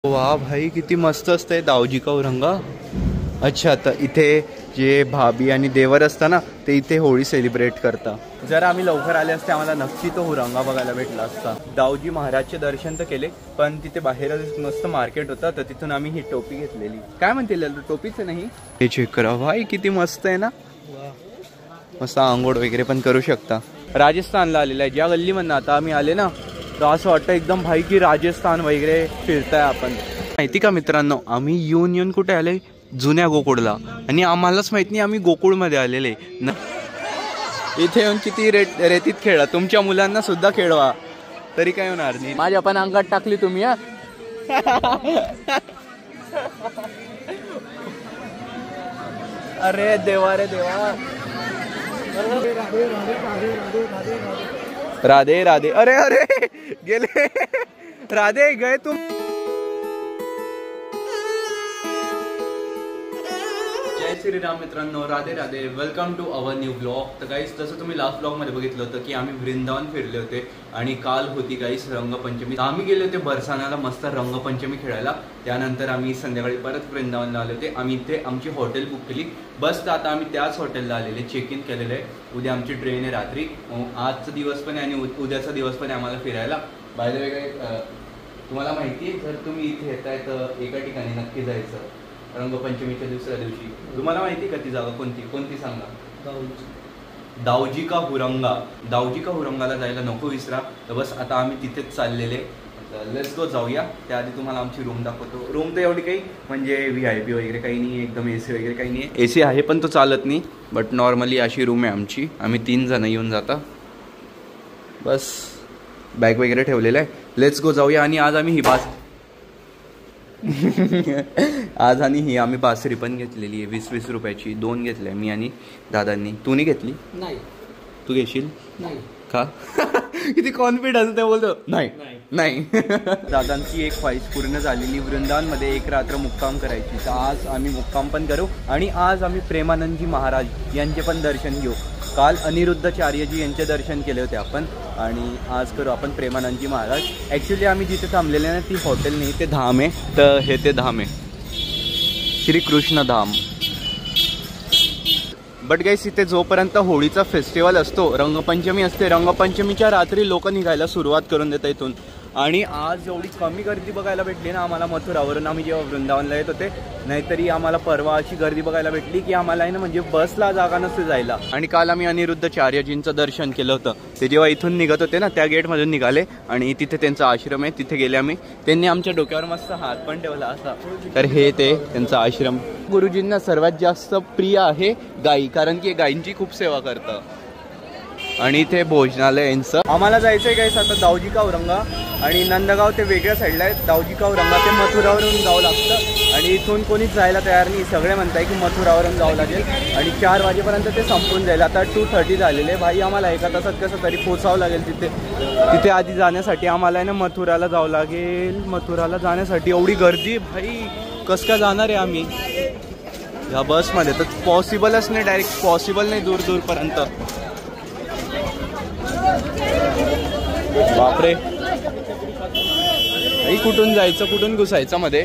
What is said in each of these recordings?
वा भाई किती मस्त असतंय दावजी का औरंगा. अच्छा, तर इथे जे भाभी आणि देवर असतं ना ते इथे होळी सेलिब्रेट करता. जर आम्ही लवकर आले असते आम्हाला नक्की तो औरंगा बघायला भेटला असता. दाऊजी महाराजचे दर्शन तर केले पण तिथे बाहेरच मस्त मार्केट होता तर तिथून आम्ही ही टोपी घेतलेली. काय म्हणतील टोपीच नाही हे चेक करा भाई किती मस्त आहे ना. मस्त आंघोळ वगैरे पण करू शकता. राजस्थानला आलेला आहे ज्या गल्लीमधनं आता आम्ही आले ना तर असं वाटतं एकदम भाई की राजस्थान वगैरे फिरताय आपण. माहिती का मित्रांनो आम्ही येऊन कुठे आले जुन्या गोकुळला आणि आम्हालाच माहित नाही आम्ही गोकुळमध्ये आलेले. इथे येऊन किती रेतीत खेळा तुमच्या मुलांना सुद्धा खेळवा तरी काय होणार नाही. माझ्या पण अंगात टाकली तुम्ही. अरे देवा रे देवा. राधे राधे. अरे अरे गेले राधे गए तुम. जय श्रीराम मित्रांनो, Radhe Radhe. Welcome to our new blog. तर गाईस जसं तुम्ही लास्ट ब्लॉगमध्ये बघितलं होतं की आम्ही वृंदावन फिरले होते आणि काल होती गाईस रंगपंचमी. आम्ही गेले होते बरसानाला मस्त रंगपंचमी खेळायला. त्यानंतर आम्ही संध्याकाळी परत वृंदावनला आले होते. आम्ही इथे आमची हॉटेल बुक केली बस. तर आता आम्ही त्याच हॉटेलला आलेले, चेक इन केलेलं आहे. उद्या आमची ट्रेन आहे रात्री. आजचा दिवस पण आहे आणि उद्याचा दिवस पण आहे आम्हाला फिरायला. बाय द वे काय तुम्हाला माहिती आहे जर तुम्ही इथे येताय तर एका ठिकाणी नक्की जायचं रंगपंचमीच्या दुसऱ्या दिवशी. तुम्हाला माहिती का ती जागा कोणती सांगा. दाऊजी का हुरंगा. दाऊजी का हुरंगाला जायला नको विसरा. तर बस आता आम्ही तिथेच चाललेले. लेट्स गो जाऊया. त्याआधी तुम्हाला आमची रूम दाखवतो. रूम तर एवढी काही म्हणजे VIP वगैरे काही नाही, एकदम AC वगैरे काही नाही. AC आहे पण तो चालत नाही बट नॉर्मली अशी रूम आहे आमची. आम्ही 3 जण येऊन जाता. बस बॅग वगैरे ठेवलेलं आहे. लेट्स गो जाऊया. आणि आज आम्ही आम्ही बासरी पण घेतलेली आहे 20-20 रुपयाची. 2 घेतल्या मी आणि दादांनी. तू नाही घेतली? नाही. तू घेशील? नाही. का? किती कॉन्फिडन्स ते बोलतो. नाही नाही. दादांची एक ख्वाहिश पूर्ण झालेली वृंदावनमध्ये एक रात्र मुक्काम करायची. तर आज आम्ही मुक्काम पण करू आणि आज आम्ही प्रेमानंदजी महाराज यांचे पण दर्शन घेऊ. काल अनिरुद्धाचार्यजी यांचे दर्शन केले होते आपण आणि आज करू आपण प्रेमानंदजी महाराज. ॲक्च्युली आम्ही जिथे थांबलेले ना ती हॉटेल नाही, ते धाम आहे. तर हे ते धाम आहे श्रीकृष्ण धाम. बट गाईस इथे जोपर्यंत होळीचा फेस्टिवल असतो, रंगपंचमी असते, रंगपंचमीच्या रात्री लोक निघायला सुरुवात करून देतात इथून. आणि आज एवढी कमी गर्दी बघायला भेटली ना आम्हाला मथुरावरून आम्ही जेव्हा वृंदावनला येत होते. नाहीतरी आम्हाला परवा अशी गर्दी बघायला भेटली की आम्हाला आहे ना म्हणजे बसला जागा नसते जायला. आणि काल आम्ही अनिरुद्धाचार्यजींचं दर्शन केलं होतं. ते जेव्हा इथून निघत होते ना त्या गेटमधून निघाले आणि तिथे त्यांचा आश्रम आहे, तिथे गेले आम्ही. त्यांनी आमच्या डोक्यावर मस्त हात पण ठेवला असा. तर हे ते त्यांचा आश्रम. गुरुजींना सर्वात जास्त प्रिय आहे गाई, कारण की गायींची खूप सेवा करतं. आणि इथे भोजनालय यांचं. आम्हाला जायचं आहे गाईस आता दाऊजी का औरंगा. आणि नंदगाव ते वेगळ्या साईडला आहे. दाऊजी का औरंगा ते मथुरावरून जावं लागतं आणि इथून कोणीच जायला तयार नाही. सगळे म्हणताय की मथुरावरून जावं लागेल आणि 4 वाजेपर्यंत ते संपून जाईल. आता 2:30 झालेले भाई. आम्हाला एका तासात कसं तरी पोचावं लागेल तिथे आधी जाण्यासाठी. आम्हाला आहे ना मथुराला जावं लागेल. मथुराला जाण्यासाठी एवढी गर्दी भाई, कसं काय जाणार आहे आम्ही या बसमध्ये. तर पॉसिबलच नाही, डायरेक्ट पॉसिबल नाही दूरपर्यंत. बापरे, कुठून जायचं कुठून घुसायचं मध्ये.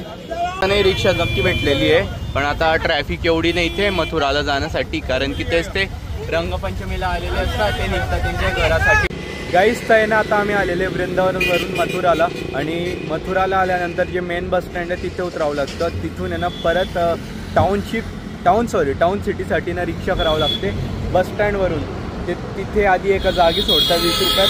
नाही रिक्षा नक्की भेटलेली आहे पण आता ट्रॅफिक एवढी नाही इथे मथुराला जाण्यासाठी, कारण की तेच ते रंगपंचमीला आलेले असतात, ते निघतात त्यांच्या घरासाठी. गाईस तर आहे ना आता आम्ही आलेले वृंदावनवरून मथुराला. आणि मथुराला आल्यानंतर जे मेन बस स्टँड आहे तिथे उतरावं लागतं. तिथून आहे ना परत टाउन सिटीसाठी ना रिक्षा करावं लागते बस स्टँडवरून. ते तिथे आधी एका जागी सोडतात 20 रुपयात.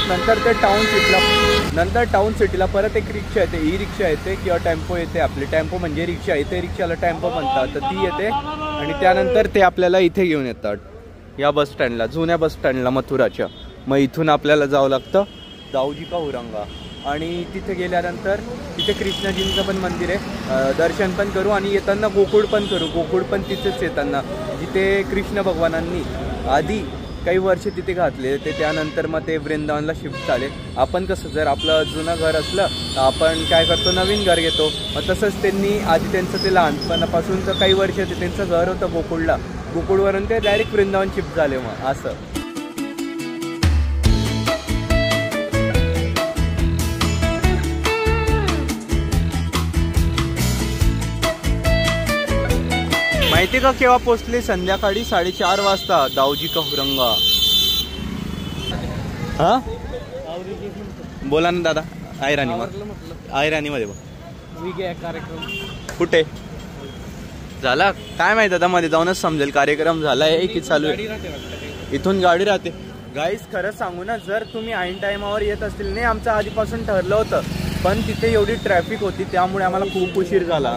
नंतर टाउन सिटीला परत एक रिक्षा येते, ई रिक्षा येते किंवा टेम्पो येते. आपली टेम्पो म्हणजे रिक्षा येते, रिक्षाला टेम्पो म्हणतात. तर ती येते आणि त्यानंतर ते आपल्याला इथे घेऊन येतात या बस स्टँडला, जुन्या बस स्टँडला मथुराच्या. मग इथून आपल्याला जावं लागतं दाऊजी का औरंगा. आणि तिथे गेल्यानंतर तिथे कृष्णजींचं पण मंदिर आहे, दर्शन पण करू आणि येताना गोकुळ पण करू. गोकुळ पण तिथेच येताना जिथे कृष्ण भगवानांनी आधी काही वर्ष तिथे घातले ते. त्यानंतर मग ते वृंदावनला शिफ्ट झाले. आपण कसं जर आपलं जुनं घर असलं तर आपण काय करतो नवीन घर घेतो. मग तसंच त्यांनी आधी त्यांचं ते लहानपणापासून तर काही वर्ष ते त्यांचं घर होतं गोकुळला. गोकुळवरून ते डायरेक्ट वृंदावन शिफ्ट झाले. मग असं माहिती का केव्हा पोचले? संध्याकाळी 4:30 वाजता दाऊजी का हुरंगा. हा बोला ना दादा. आयराणी मध्ये कार्यक्रम कुठे झाला काय माहित आता, मध्ये जाऊनच समजेल कार्यक्रम झालाय की चालू आहे. इथून गाडी राहते. गाईस खरंच सांगू ना, जर तुम्ही ऐन टायमावर येत असतील, नाही आमचं आधीपासून ठरलं होतं पण तिथे एवढी ट्रॅफिक होती त्यामुळे आम्हाला खूप उशीर झाला.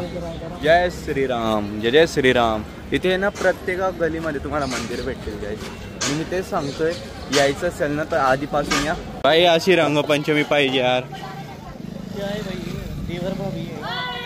जय श्रीराम, जय जय श्रीराम. इथे ना प्रत्येक गलीमध्ये तुम्हाला मंदिर भेटतील गाईस. आणि मी तेच सांगतोय, यायचं असेल ना तर आधीपासून या. बाई अशी रंगपंचमी पाहिजे यार.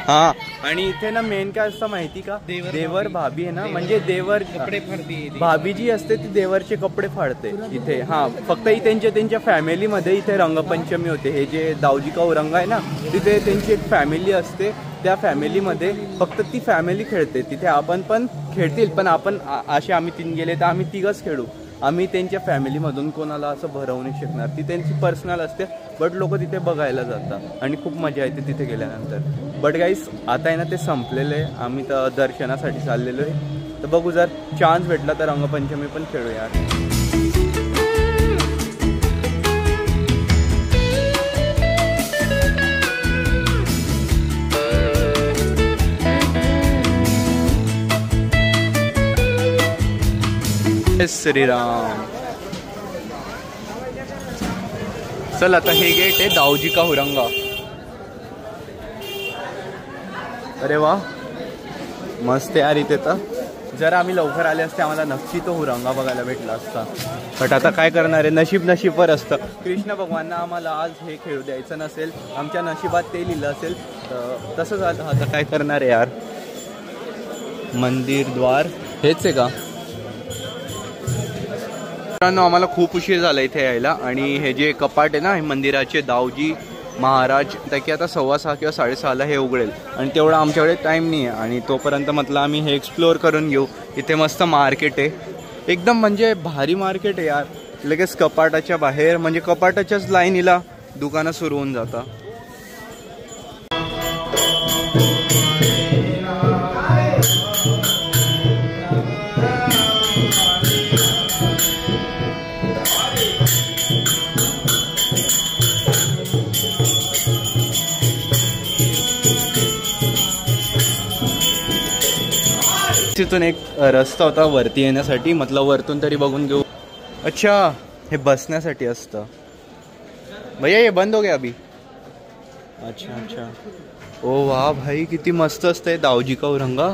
हा आणि इथे ना मेन काय असतं माहिती का, देवर भाभी आहे ना, म्हणजे देवर कपडे फाडते. भाभी जी असते ती देवरचे कपडे फाडते इथे. हा फक्त त्यांच्या फॅमिलीमध्ये इथे रंगपंचमी होते. हे जे दाऊजी का औरंगा आहे ना, तिथे त्यांची एक फॅमिली असते. त्या फॅमिलीमध्ये फक्त ती फॅमिली खेळते. तिथे आपण पण खेळतील, पण आपण असे आम्ही 3 गेले तर आम्ही 3च खेळू. आम्ही त्यांच्या फॅमिलीमधून कोणाला असं भरवू नाही शकणार. ती त्यांची पर्सनल असते, बट लोक तिथे बघायला जातात आणि खूप मजा येते तिथे गेल्यानंतर. बट गाईस आता आहे ना ते संपलेलं आहे. आम्ही तर दर्शनासाठी चाललेलो आहे. तर बघू, जर चान्स भेटला तर रंगपंचमी पण खेळू यार. श्रीराम. चल आता हे गेट आहे दाऊजी का हुरंगा. अरे वा मस्त यार. इथे तर जर आम्ही लवकर आले असते आम्हाला नक्की तो हुरंगा बघायला भेटला असता. बट आता काय करणार आहे, नशीबवर असतं. कृष्ण भगवानना आम्हाला आज हे खेळू द्यायचं नसेल, आमच्या नशिबात ते लिहिलं असेल तर तसं झालं. आता काय करणार आहे यार. मंदिर द्वार हेच आहे का? आम्हाला खूप उशीर झाला इथे यायला. आणि हे जे कपाट आहे ना हे मंदिराचे दाऊजी महाराज, त्याची आता 6:15 किंवा 6:30 हे उघडेल. आणि तेवढा आमच्याकडे टाईम नाही आहे. आणि तोपर्यंत म्हटलं आम्ही हे एक्सप्लोअर करून घेऊ. इथे मस्त मार्केट आहे एकदम, म्हणजे भारी मार्केट आहे यार. लगेच कपाटाच्या बाहेर, म्हणजे कपाटाच्याच लाईनीला दुकानं सुरू होऊन जातात. तिथून एक रस्ता होता वरती येण्यासाठी, मतलब वरतून तरी बघून घेऊ. अच्छा हे बसण्यासाठी असतं भैया, ये बंद हो गया अभी. अच्छा अच्छा. ओ वाह भाई किती मस्त असतंय दाऊजी का औरंगा.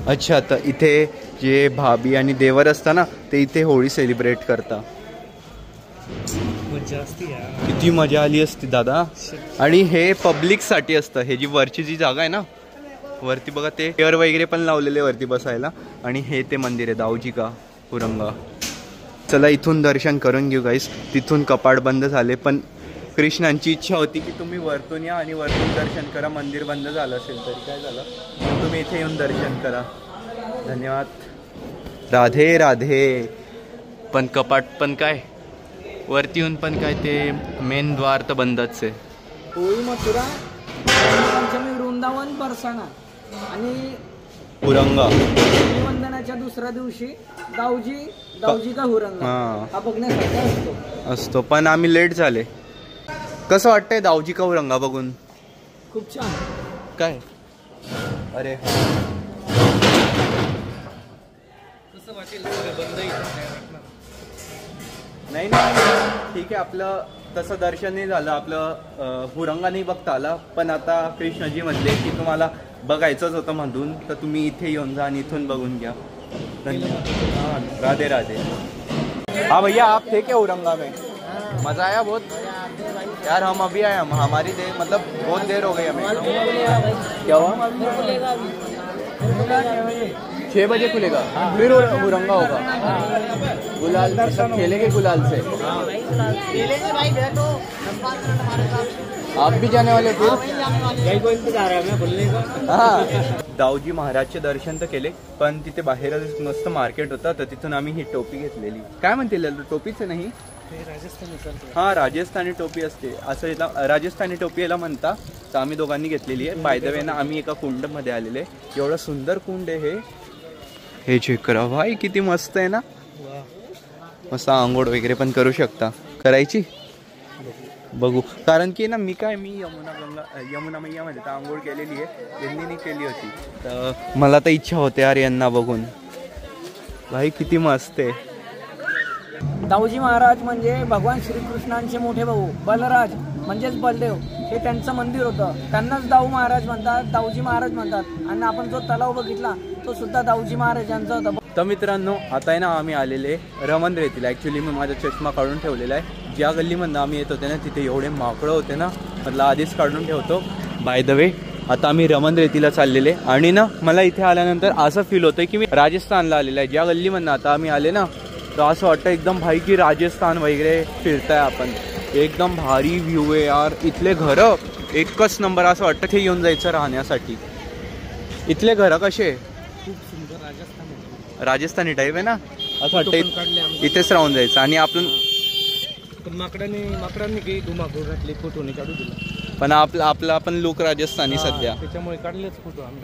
अच्छा तर इथे जे भाभी आणि देवर असतं ना ते इथे होळी सेलिब्रेट करता. किती मजा आली असती दादा. आणि हे पब्लिकसाठी असतं. हे जी वरची जी जागा आहे ना वरती बघा, ते चेअर वगैरे पण लावलेले वरती बसायला. आणि हे ते मंदिर आहे दाऊजी का हुरंगा. चला इथून दर्शन करून घेऊ गाईस. तिथून कपाट बंद झाले, पण कृष्णांची इच्छा होती की तुम्ही वरतून या आणि वरतून दर्शन करा. मंदिर बंद झालं असेल तरी काय झालं, तुम्ही इथे येऊन दर्शन करा. धन्यवाद. राधे राधे. पण कपाट पण काय वरती येऊन पण काय, ते मेन द्वार तर बंदच आहे. होळी मथुरा, पंचमी वृंदावन, बरसाना आणि हुरंगा. वंदनाच्या दुसऱ्या दिवशी दाऊजी का हुरंगा हा बघण्यासारखा असतो. पण आम्ही लेट झाले. कसं वाटतंय दाऊजी का हुरंगा बघून? खूप छान. काय अरे कसं वाटेल? नाही ठीक आहे. आपलं तसं दर्शन नाही झालं, आपलं हुरंगा नाही बघता आला. पण आता कृष्णजी म्हणले की तुम्हाला बघायचंच होतं म्हणून, तर तुम्ही इथे येऊन जा आणि इथून बघून घ्या. धन्यवाद. हाँ राधे राधे. हाँ भैया आप थे क्या औरंगा में? मज़ा आया बहुत यार. हम अभी आए, हम हमारी देर मतलब बहुत देर हो गई हमें. क्या हुआ? 6 बजे खुलेगा. फिर हुरंगा होगा. गुलाल सब खेलेंगे गुलाल से. आप भी जाने वाले फिर? यही को इंतजार है मैं बोलने का. हाँ दाऊजी महाराजचे दर्शन तर केले, पण तिथे बाहेरच मस्त मार्केट होता, तर तिथून आम्ही ही टोपी घेतलेली. काय म्हणतील टोपीच नाही? हा राजस्थानी टोपी असते असं याला, राजस्थानी टोपी याला म्हणता. तर आम्ही दोघांनी घेतलेली आहे. बाय द वे ना आम्ही एका कुंडमध्ये आलेले. एवढं सुंदर कुंड आहे हे. हे चेक करा भाई, किती मस्त आहे ना. मस्त आंघोळ वगैरे पण करू शकता. करायची बघू, कारण की ना मी यमुना मैयामध्ये तर आंघोळ केलेली आहे, यांनी नाही केली होती, तर मला तर इच्छा होते यार यांना बघून. भाई किती मस्त आहे. दाऊजी महाराज म्हणजे भगवान श्रीकृष्णांचे मोठे भाऊ. बलराज म्हणजेच बलदेव हे त्यांचं मंदिर होतं. त्यांनाच दाऊ महाराज म्हणतात, दाऊजी महाराज म्हणतात. आणि आपण जो तलाव बघितला तो सुद्धा दाऊजी महाराज यांचा होता. तर मित्रांनो, आता आहे ना आम्ही आलेले रमण रेतीला. ॲक्च्युली मी माझा चष्मा काढून ठेवलेला आहे. ज्या गल्लीमधनं आम्ही येत होते ना तिथे एवढे माकडं होते ना, म्हटलं आधीच काढून ठेवतो. बाय द वे आता आम्ही रमण रेतीला चाललेले आणि ना मला इथे आल्यानंतर असं फील होतं की मी राजस्थानला आलेलं आहे. ज्या गल्लीमधनं आता आम्ही आले ना तर असं वाटतं एकदम भाई की राजस्थान वगैरे फिरताय आपण. एकदम भारी व्ह्यू आहे यार. इथले घरं एकच नंबर. असं वाटतं ते येऊन जायचं राहण्यासाठी. इथले घरं कसे खूप सुंदर राजस्थानी टाईप आहे ना. असं वाटतं इथेच राहून जायचं. आणि आपण माकडांनी काही धुमाकूळ घातली, फोटो नाही काढू दिला. पण आपला आपण लोक राजस्थानी सध्या, त्याच्यामुळे काढलेच फोटो आम्ही.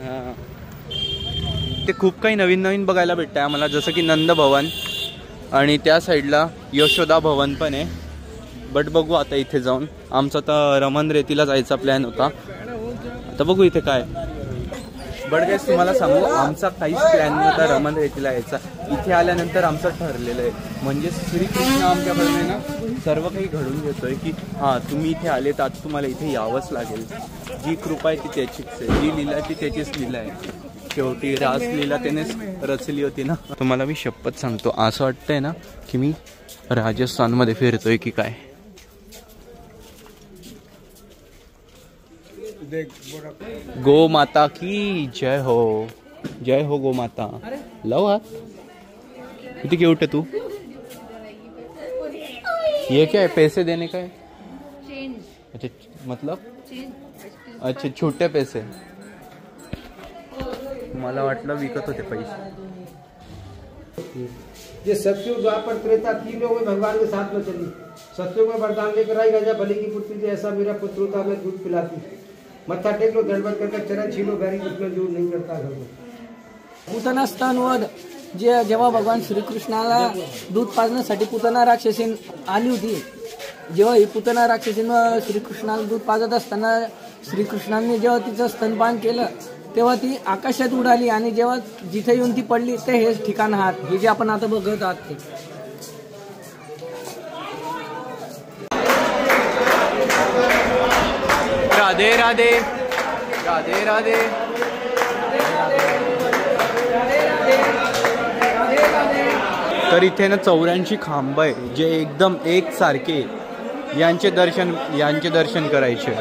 ते खूप काही नवीन बघायला भेटतंय आम्हाला, जसं की नंद भवन आणि त्या साईडला यशोदा भवन पण आहे. बट बघू आता इथे जाऊन. आमचा तर रमण रेतीला जायचा प्लॅन होता, आता बघू इथे काय. बट गाईस तुम्हाला सांगू, आमचा काहीच प्लॅन नाही होता रमण रेतीला यायचा. इथे आल्यानंतर आमचं ठरलेलं आहे. म्हणजे श्रीकृष्ण आमच्याकडे ना सर्व काही घडून घेतोय की हां तुम्ही इथे आले तर आता तुम्हाला इथे यावंच लागेल. जी कृपा आहे ती त्याचीच आहे, जी लीला ती त्याचीच लीला आहे. शेवटी रासलीला त्यानेच रचली होती ना. तुम्हाला मी शपथ सांगतो, असं वाटतंय ना की मी राजस्थानमध्ये फिरतोय की काय. गो माता की जय हो, जय हो गो माता. लव हात किती क्यूट है तू. ये क्या है, पैसे देने का है. अच्छा मतलब अच्छा छोटे पैसे. मला वाटलं विकत होते पैसे. ये सत्युग द्वापर त्रेता तीनों में भगवान के साथ में चली. सत्युग में वरदान लेकर आई, गजा भले की पुत्री थी, ऐसा मेरा पुत्र होता, मैं दूध पिलाती. मत्था टेक लो, दंडवत करके चरण छीनो, गरीब उसमें जो नहीं करता घर में. पुतना स्तनवध जेव्हा भगवान श्रीकृष्णाला दूध पाजण्यासाठी पुतना राक्षसीन आली होती. जेव्हा ही पुतना राक्षसीन श्रीकृष्णाला दूध पाजत असताना श्रीकृष्णांनी जेव्हा तिचं स्तनपान केलं तेव्हा ती आकाशात उडाली. आणि जेव्हा जिथे येऊन ती पडली ते हेच ठिकाण आहात, हे जे आपण आता बघत आहात ते. राधे राधे राधे राधे. तर इथे ना 84 खांब आहे जे एकदम एक सारखे. यांचे दर्शन करायचे.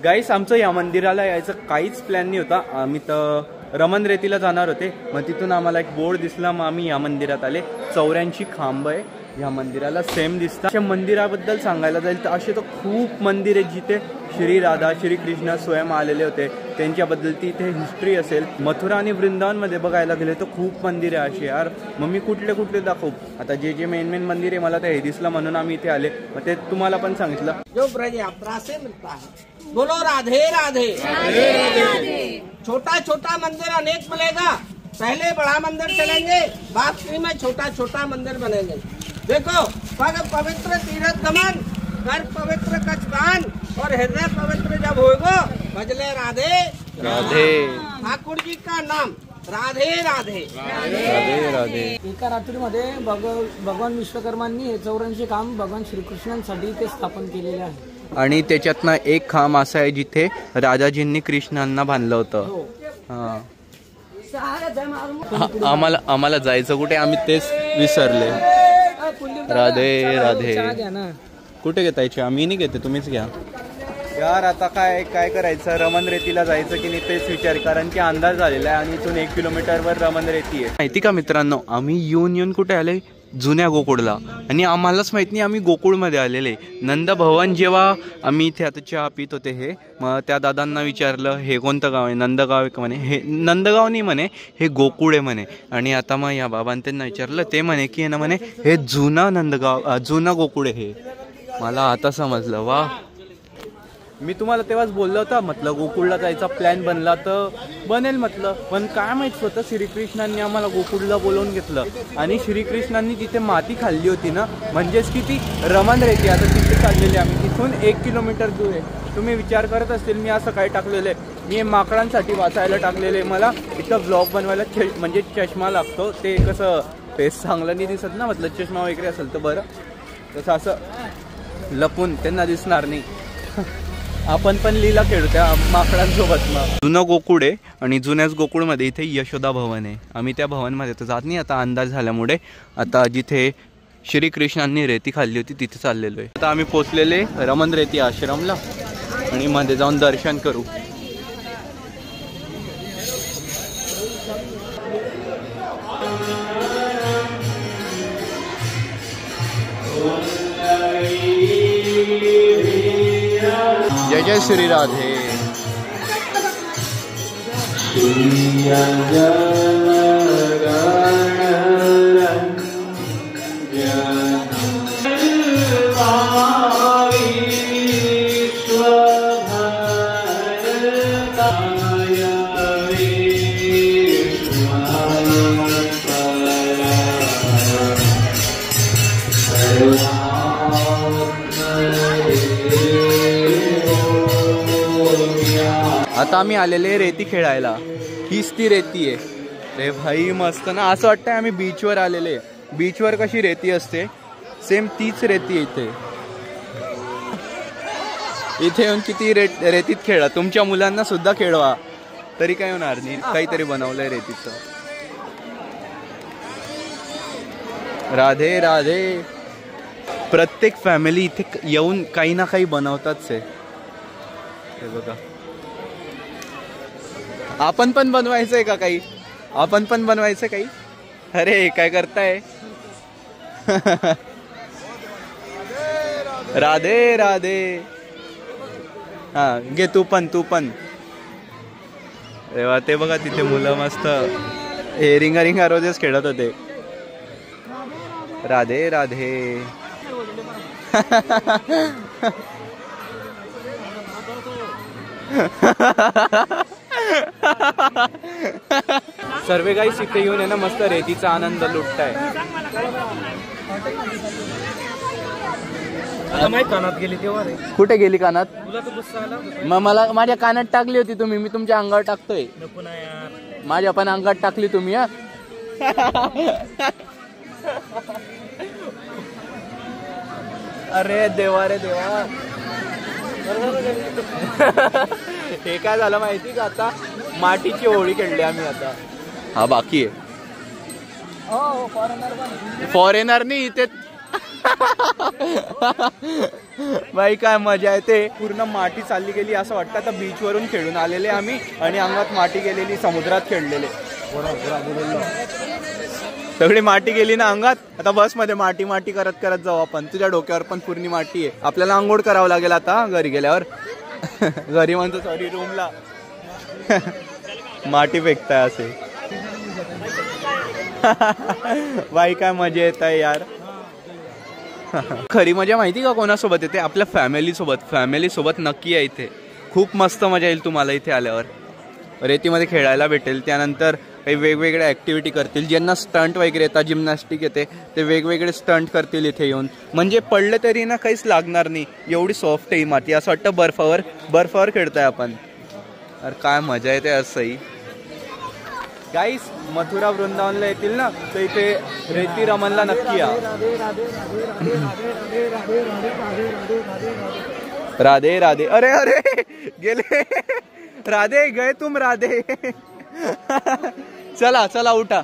गाईस आमचं या मंदिराला यायचं काहीच प्लॅन नाही होता. आम्ही तर रमण रेतीला जाणार होते. मग तिथून आम्हाला एक बोर्ड दिसला, मग आम्ही या मंदिरात आले. 84 खांब आहे या मंदिराला, सेम दिसतात. अशा मंदिराबद्दल सांगायला जाईल तर असे तर खूप मंदिर आहेत जिथे श्री राधा श्रीकृष्ण स्वयं आलेले होते, त्यांच्याबद्दल ती इथे हिस्ट्री असेल. मथुरा आणि वृंदावनमध्ये बघायला गेले तर खूप मंदिर आहे अशी यार. मग मी कुठले दाखवू आता. जे मेन मंदिर आहे मला ते हे दिसलं म्हणून आम्ही इथे आले. मग ते तुम्हाला पण सांगितलं. जो ब्रज यात्रा से मिलता है. बोलो राधे राधे राधे राधे. छोटा मंदिर अनेक मिलेगा. पहले बड़ा मंदिर चलेंगे, बाद में छोटा मंदिर बनेंगे. देखो पवित्र तीर्थ गमन, घर पवित्र कचकान और हृदय पवित्र जब होगा, भजले राधे राधे. ठाकुर जी का नाम राधे राधे राधे राधे. एका रात्रीमध्ये भगवान विश्वकर्मांनी 84 खांब भगवान श्रीकृष्णांसाठी ते स्थापन केलेले आहे. आणि त्याच्यातनं एक खांब असा आहे जिथे राजाजींनी कृष्णांना बांधलं होतं. हा आम्हाला जायचं कुठे, आम्ही तेच विसरले. राधे राधे. कुठे घेतायचे, आम्ही नाही घेते, तुम्हीच घ्या यार. आता काय करायचं, रमण रेतीला जायचं की नाही तेच विचार, कारण की अंदाज झालेला आहे. आणि इथून 1 किलोमीटरवर रमण रेती आहे. माहिती का मित्रांनो, आम्ही येऊन कुठे आले, जुन्या गोकुळला. आणि आम्हालाच माहीत नाही आम्ही गोकुळमध्ये आलेले. नंदभवन जेव्हा आम्ही इथे आता चहा पित होते हे, मग त्या दादांना विचारलं हे कोणतं गाव आहे, नंदगाव आहे का म्हणे. हे नंदगाव नाही म्हणे, हे गोकुळ आहे म्हणे. आणि आता मग या बाबांनी त्यांना विचारलं, ते म्हणे की ना म्हणे हे जुनं नंदगाव, जुनं गोकुळ आहे हे. मला आता समजलं. वा, मी तुम्हाला तेव्हाच बोललो होता म्हटलं गोकुळला जायचा प्लॅन बनला तर बनेल म्हटलं. पण काय माहीत स्वतः श्रीकृष्णांनी आम्हाला गोकुळला बोलवून घेतलं. आणि श्रीकृष्णांनी तिथे माती खाल्ली होती ना, म्हणजेच की ती रमण रेती. आता तिथे चाललेली आम्ही, तिथून 1 किलोमीटर दूर आहे. तुम्ही विचार करत असतील मी असं काय टाकलेलं आहे, मी माकडांसाठी वाचायला टाकलेले. मला इथं ब्लॉग बनवायला म्हणजे चष्मा लागतो, ते कसं फेस चांगलं नाही दिसत ना, म्हटलं चष्मा वगैरे असेल तर बरं, तसं असं लपून त्यांना दिसणार नाही. आपण पण लीला खेळू त्या माकडांसोबत. मग जुनं गोकुळ आहे आणि जुन्याच गोकुळमध्ये इथे यशोदा भवन आहे. आम्ही त्या भवनमध्ये तर जात नाही आता अंदाज झाल्यामुळे. आता जिथे श्रीकृष्णांनी रेती खाल्ली होती तिथे चाललेलो आहे. आता आम्ही पोचलेले रमण रेती आश्रमला आणि मध्ये जाऊन दर्शन करू. जय जय श्री राधे. आता आम्ही आलेले रेती खेळायला. हीच ती रेती आहे रे भाई, मस्त ना. असं वाटतंय आम्ही बीचवर आलेले. बीचवर कशी रेती असते सेम तीच रेती इथे. इथे येऊन किती रेतीत खेळा, तुमच्या मुलांना सुद्धा खेळवा तरी काय होणार नाही. काहीतरी बनवलंय रेतीचं. राधे राधे. प्रत्येक फॅमिली इथे येऊन काही ना काही बनवताच आहे. हे बघा, आपण पण बनवायचंय का काही, आपण पण बनवायचं काही. अरे काय करताय. राधे राधे. हा घे तू पण, तू पण. तेव्हा ते बघा तिथे मुलं मस्त हे रिंगा रिंगा रोजेस खेळत होते. राधे राधे. सर्वे गाईस इथे येऊन आहे ना मस्त रेतीचा आनंद लुटताय. कानात गेली तेव्हा रे. कुठे गेली कानात. मग मला माझ्या कानात टाकली होती तुम्ही, मी तुमच्या अंगावर टाकतोय. माझ्या पण अंगात टाकली तुम्ही. हा अरे देवा रे देवा. हे काय झालं माहिती का, आता मातीची होळी खेळली आम्ही आता. हा बाकी आहे. फॉरेनर नाही इथे. बाई काय मजा येते. पूर्ण माती चालली गेली असं वाटतं. आता बीच वरून खेळून आलेले आम्ही आणि अंगात माती गेलेली, समुद्रात खेळलेले. सगळी माती गेली ना अंगात. आता बस मध्ये माती माती करत करत जाऊ आपण. तुझ्या डोक्यावर पण पूर्ण माती आहे. आपल्याला आंघोळ करावं लागेल आता घरी गेल्यावर. घरी म्हणतो सॉरी रूमला. माती फेकताय असे. बाई काय मजा येत आहे यार. खरी मजा माहिती का कोणासोबत येते, आपल्या फॅमिली सोबत. फॅमिली सोबत नक्की आहे इथे. खूप मस्त मजा येईल तुम्हाला इथे आल्यावर. रेतीमध्ये खेळायला भेटेल, त्यानंतर काही वेगवेगळ्या ॲक्टिव्हिटी करतील. ज्यांना स्टंट वगैरे येतात, जिम्नॅस्टिक येते, ते वेगवेगळे स्टंट करतील इथे येऊन. म्हणजे पडले तरी ना काहीच लागणार नाही, एवढी सॉफ्ट आहे माती. असं वाटतं बर्फावर खेळताय आपण. अरे काय मजा येते असंही. गाईस मथुरा वृंदावनला येतील ना तर इथे रेती रमणला नक्की या. राधे राधे. अरे अरे गेले. राधे गए तुम राधे. चला चला उठा.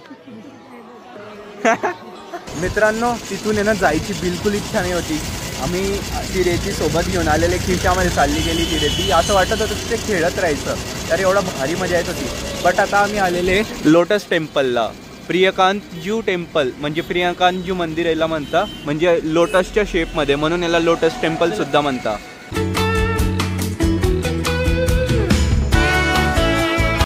मित्रांनो तिथून आहे ना जायची बिलकुल इच्छा नाही होती. आम्ही ती रेती सोबत घेऊन आलेले, खिशामध्ये चालली गेली ती रेती. असं वाटत होतं तिथे खेळत राहायचं. अरे एवढा भारी मजा येत होती. बट आता आम्ही आलेले लोटस टेम्पलला. प्रियकांतजू टेम्पल म्हणजे प्रियकांतजू मंदिर याला म्हणता, म्हणजे लोटसच्या शेपमध्ये, म्हणून याला लोटस टेम्पल सुद्धा म्हणता.